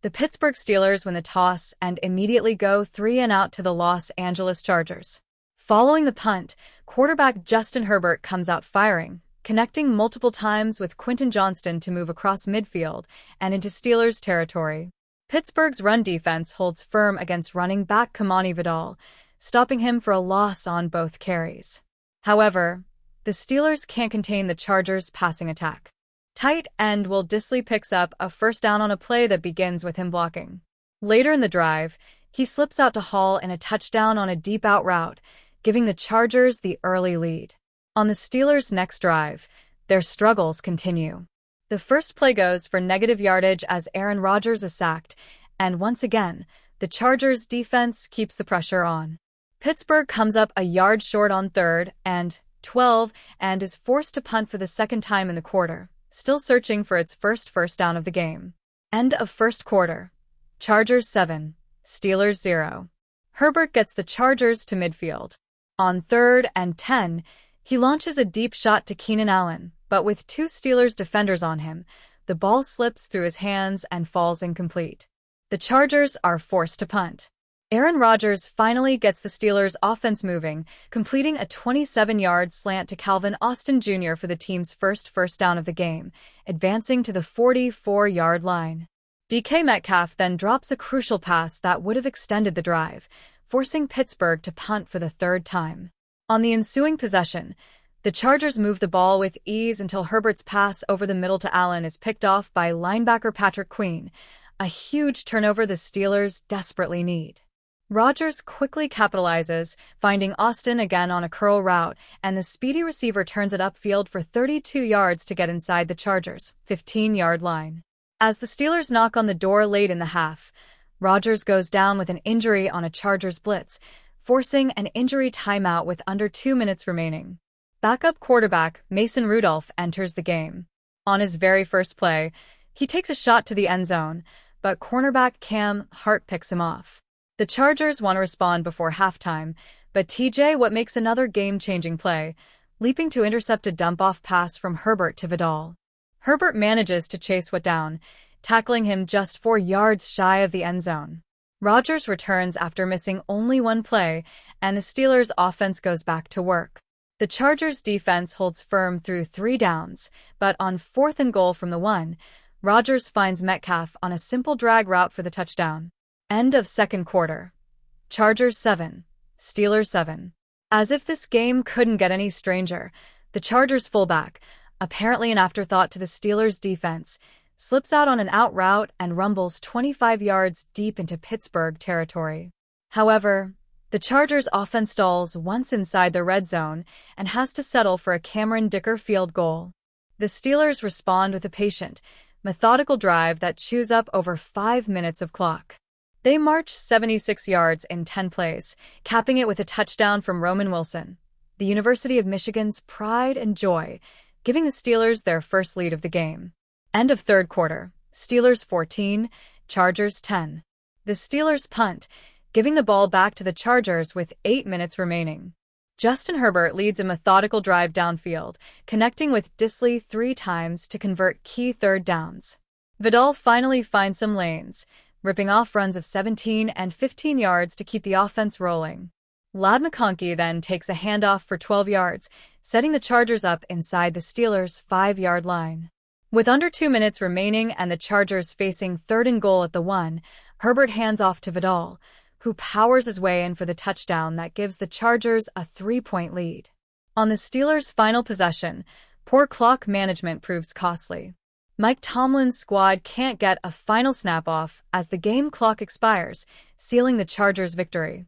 The Pittsburgh Steelers win the toss and immediately go 3-and-out to the Los Angeles Chargers. Following the punt, quarterback Justin Herbert comes out firing, connecting multiple times with Quentin Johnston to move across midfield and into Steelers territory. Pittsburgh's run defense holds firm against running back Kamani Waddle, stopping him for a loss on both carries. However, the Steelers can't contain the Chargers' passing attack. Tight end Will Dissly picks up a first down on a play that begins with him blocking. Later in the drive, he slips out to Hall in a touchdown on a deep out route, giving the Chargers the early lead. On the Steelers' next drive, their struggles continue. The first play goes for negative yardage as Aaron Rodgers is sacked, and once again, the Chargers' defense keeps the pressure on. Pittsburgh comes up a yard short on 3rd and 12 and is forced to punt for the second time in the quarter, still searching for its first down of the game. End of first quarter. Chargers 7, Steelers 0. Herbert gets the Chargers to midfield. On 3rd and 10, he launches a deep shot to Keenan Allen, but with two Steelers defenders on him, the ball slips through his hands and falls incomplete. The Chargers are forced to punt. Aaron Rodgers finally gets the Steelers' offense moving, completing a 27-yard slant to Calvin Austin Jr. for the team's first down of the game, advancing to the 44-yard line. DK Metcalf then drops a crucial pass that would have extended the drive, forcing Pittsburgh to punt for the third time. On the ensuing possession, the Chargers move the ball with ease until Herbert's pass over the middle to Allen is picked off by linebacker Patrick Queen, a huge turnover the Steelers desperately need. Rodgers quickly capitalizes, finding Austin again on a curl route, and the speedy receiver turns it upfield for 32 yards to get inside the Chargers' 15-yard line. As the Steelers knock on the door late in the half, Rodgers goes down with an injury on a Chargers blitz, forcing an injury timeout with under 2 minutes remaining. Backup quarterback Mason Rudolph enters the game. On his very first play, he takes a shot to the end zone, but cornerback Cam Hart picks him off. The Chargers want to respond before halftime, but TJ Watt makes another game-changing play, leaping to intercept a dump-off pass from Herbert to Waddle. Herbert manages to chase Watt down, tackling him just 4 yards shy of the end zone. Rodgers returns after missing only one play, and the Steelers' offense goes back to work. The Chargers' defense holds firm through 3 downs, but on 4th and goal from the 1, Rodgers finds Metcalf on a simple drag route for the touchdown. End of second quarter. Chargers 7, Steelers 7. As if this game couldn't get any stranger, the Chargers fullback, apparently an afterthought to the Steelers' defense, slips out on an out route and rumbles 25 yards deep into Pittsburgh territory. However, the Chargers' offense stalls once inside the red zone and has to settle for a Cameron Dicker field goal. The Steelers respond with a patient, methodical drive that chews up over 5 minutes of clock. They march 76 yards in 10 plays, capping it with a touchdown from Roman Wilson, the University of Michigan's pride and joy, giving the Steelers their first lead of the game. End of third quarter. Steelers 14, Chargers 10. The Steelers punt, giving the ball back to the Chargers with 8 minutes remaining. Justin Herbert leads a methodical drive downfield, connecting with Dissly 3 times to convert key third downs. Waddle finally finds some lanes, ripping off runs of 17 and 15 yards to keep the offense rolling. Ladd McConkey then takes a handoff for 12 yards, setting the Chargers up inside the Steelers' 5-yard line. With under 2 minutes remaining and the Chargers facing 3rd and goal at the 1, Herbert hands off to Waddle, who powers his way in for the touchdown that gives the Chargers a 3-point lead. On the Steelers' final possession, poor clock management proves costly. Mike Tomlin's squad can't get a final snap off as the game clock expires, sealing the Chargers' victory.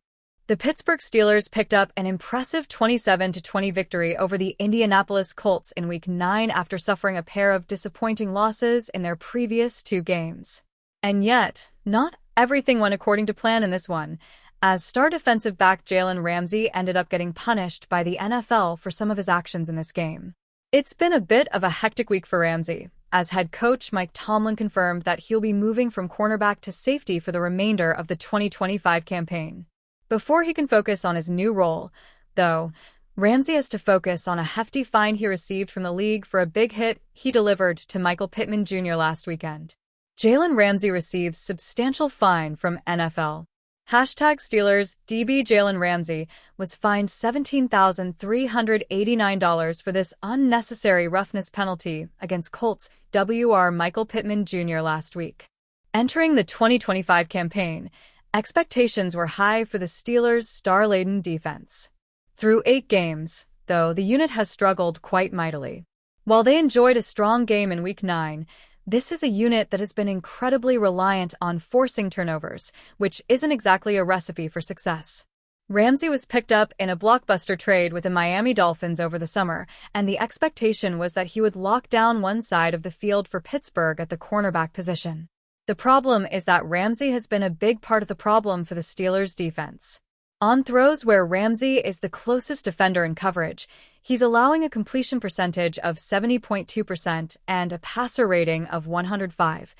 The Pittsburgh Steelers picked up an impressive 27-20 victory over the Indianapolis Colts in Week 9 after suffering a pair of disappointing losses in their previous 2 games. And yet, not everything went according to plan in this one, as star defensive back Jaylen Ramsey ended up getting punished by the NFL for some of his actions in this game. It's been a bit of a hectic week for Ramsey, as head coach Mike Tomlin confirmed that he'll be moving from cornerback to safety for the remainder of the 2025 campaign. Before he can focus on his new role, though, Ramsey has to focus on a hefty fine he received from the league for a big hit he delivered to Michael Pittman Jr. last weekend. Jalen Ramsey receives substantial fine from NFL. #Steelers DB Jalen Ramsey was fined $17,389 for this unnecessary roughness penalty against Colts WR Michael Pittman Jr. last week. Entering the 2025 campaign, expectations were high for the Steelers' star-laden defense. Through 8 games, though, the unit has struggled quite mightily. While they enjoyed a strong game in Week 9, this is a unit that has been incredibly reliant on forcing turnovers, which isn't exactly a recipe for success. Ramsey was picked up in a blockbuster trade with the Miami Dolphins over the summer, and the expectation was that he would lock down one side of the field for Pittsburgh at the cornerback position. The problem is that Ramsey has been a big part of the problem for the Steelers' defense. On throws where Ramsey is the closest defender in coverage, he's allowing a completion percentage of 70.2% and a passer rating of 105,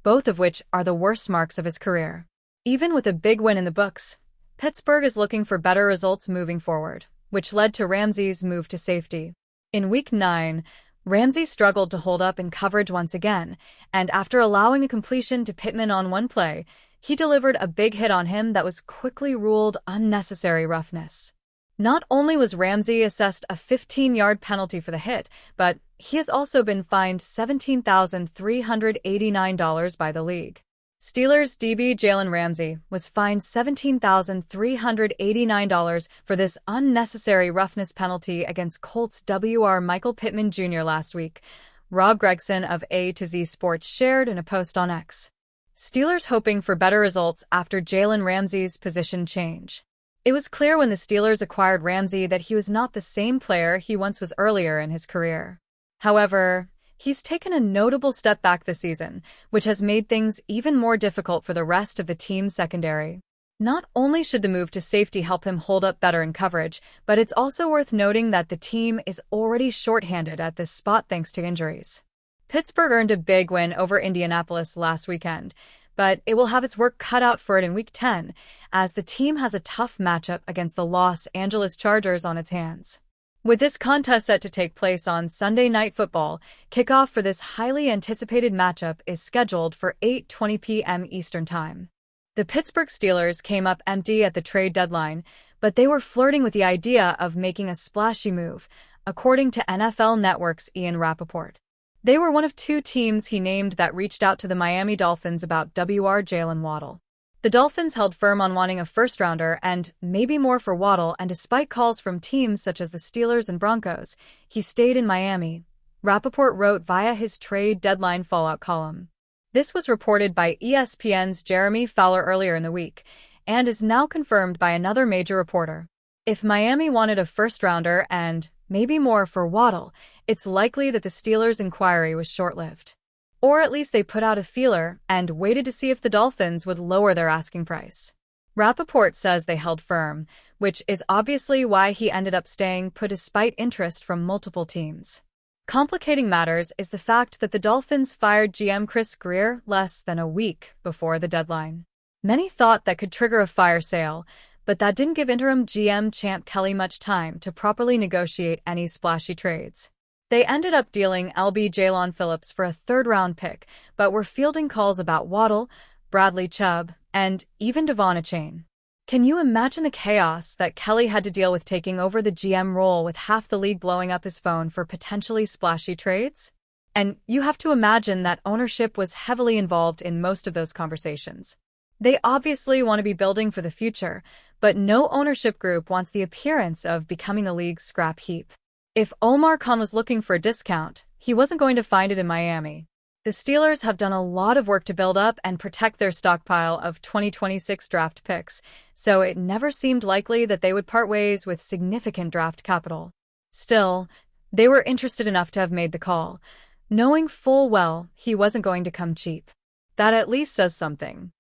both of which are the worst marks of his career. Even with a big win in the books, Pittsburgh is looking for better results moving forward, which led to Ramsey's move to safety. In Week 9, Ramsey struggled to hold up in coverage once again, and after allowing a completion to Pittman on one play, he delivered a big hit on him that was quickly ruled unnecessary roughness. Not only was Ramsey assessed a 15-yard penalty for the hit, but he has also been fined $17,389 by the league. Steelers DB Jalen Ramsey was fined $17,389 for this unnecessary roughness penalty against Colts WR Michael Pittman Jr. last week, Rob Gregson of A to Z Sports shared in a post on X. Steelers hoping for better results after Jalen Ramsey's position change. It was clear when the Steelers acquired Ramsey that he was not the same player he once was earlier in his career. However, he's taken a notable step back this season, which has made things even more difficult for the rest of the team's secondary. Not only should the move to safety help him hold up better in coverage, but it's also worth noting that the team is already shorthanded at this spot thanks to injuries. Pittsburgh earned a big win over Indianapolis last weekend, but it will have its work cut out for it in Week 10, as the team has a tough matchup against the Los Angeles Chargers on its hands. With this contest set to take place on Sunday Night Football, kickoff for this highly anticipated matchup is scheduled for 8:20 p.m. Eastern Time. The Pittsburgh Steelers came up empty at the trade deadline, but they were flirting with the idea of making a splashy move, according to NFL Network's Ian Rappaport. They were one of 2 teams he named that reached out to the Miami Dolphins about WR Jaylen Waddle. The Dolphins held firm on wanting a first-rounder and maybe more for Waddle, and despite calls from teams such as the Steelers and Broncos, he stayed in Miami, Rappaport wrote via his trade deadline fallout column. This was reported by ESPN's Jeremy Fowler earlier in the week, and is now confirmed by another major reporter. If Miami wanted a first-rounder and maybe more for Waddle, it's likely that the Steelers' inquiry was short-lived. Or at least they put out a feeler and waited to see if the Dolphins would lower their asking price. Rappaport says they held firm, which is obviously why he ended up staying put despite interest from multiple teams. Complicating matters is the fact that the Dolphins fired GM Chris Grier less than a week before the deadline. Many thought that could trigger a fire sale, but that didn't give interim GM Champ Kelly much time to properly negotiate any splashy trades. They ended up dealing LB Jaylon Phillips for a 3rd-round pick, but were fielding calls about Waddle, Bradley Chubb, and even Devon Achane. Can you imagine the chaos that Kelly had to deal with taking over the GM role with half the league blowing up his phone for potentially splashy trades? And you have to imagine that ownership was heavily involved in most of those conversations. They obviously want to be building for the future, but no ownership group wants the appearance of becoming the league's scrap heap. If Omar Khan was looking for a discount, he wasn't going to find it in Miami. The Steelers have done a lot of work to build up and protect their stockpile of 2026 draft picks, so it never seemed likely that they would part ways with significant draft capital. Still, they were interested enough to have made the call, knowing full well he wasn't going to come cheap. That at least says something.